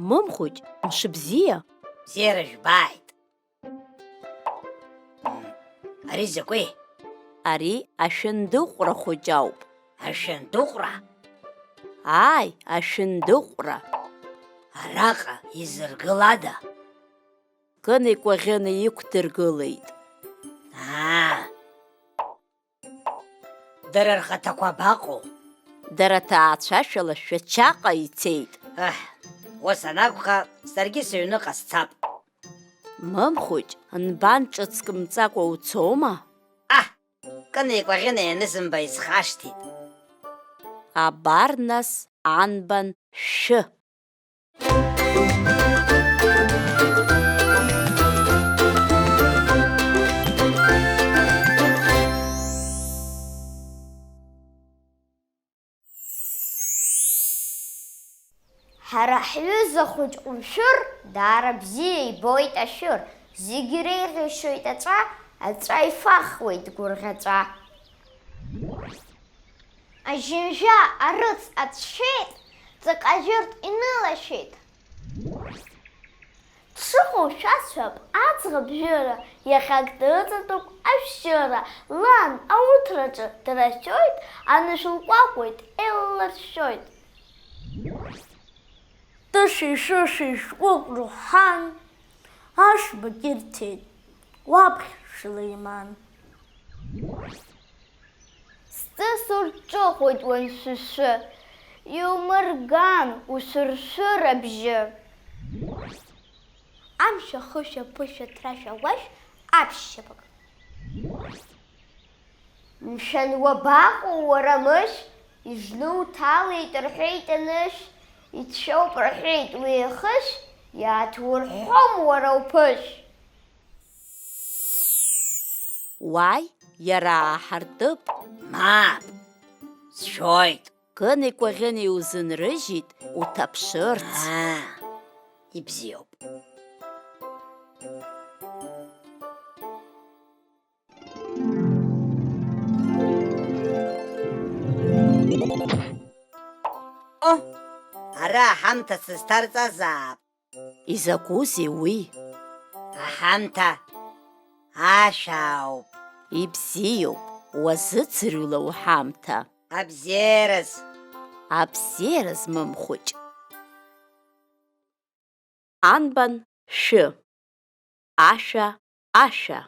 Мымхәыҷ, мшыбзиа. Бзиара жәбааит. Ари закәи? Ари ашәындыҟәра хәыҷ ауп. Ашәындыҟәра? Ааи, ашәындыҟәра. Араҟа изыргылада? Кыни Кәаӷьыни иқәдыргылеит. Дара рхаҭақәа абаҟоу? Дара ҭаацәашәала Шәачаҟа ицеит. Ус анакәха, саргьы сыҩныҟа сцап. Мымхәыҷ, нбан ҿыцк мҵакәа уцома? Кыни Кәаӷьыни ианысымба исхашҭит. Абар нас анбан шәы. Ҳара ҳҩыза хәыҷ ҟәымшәыр, даара бзиа ибоит ашәыр. Зегьы иреиӷьишоит аҵәа, аҵәа ифахуеит гәырӷьаҵәа. Ажьынжәа арыц ацәшәеит, ҵаҟа-жьырҭ инылашәеит. Дшыҟоу шәасҳәап аӡӷаб-жәыра, иахьак дыҵатәоуп ашәшьыра. Лан ауҭраҿы драшәоит, анышә лкәакәоит, еилларшәоит. Тыши-шыши шәҟәык рҳан, ашбак ирҭеит, уаԥхь Шәлеиман. Сҵыс урҿыхоит уаншәышәы, иумырган ушәыршәыр абжьы. Амшә ахышәа-ԥышәа ҭрашәа-уашә аԥшьшьапык. Мшәан уабаҟоу уара мышь, ижны уҭалеит рҳәеит анышә. Ицәоуп рҳәеит уи ахышь, иааҭурҳәом уара уԥышә. Уаи, иара ааҳартып. Мап, сшәоит. Кыни Кәаӷьыни узынрыжьит уҭаԥшырц. Ибзиоуп. Ара аҳамҭа сызҭарҵазаап. Изакәызеи уи? Аҳамҭа ашәа ауп. Ибзиоуп, уазыӡырҩла уҳамҭа. Абзиараз. Абзиараз Мымхәыҷ. Анбан шәы. Ашәа, ашәа.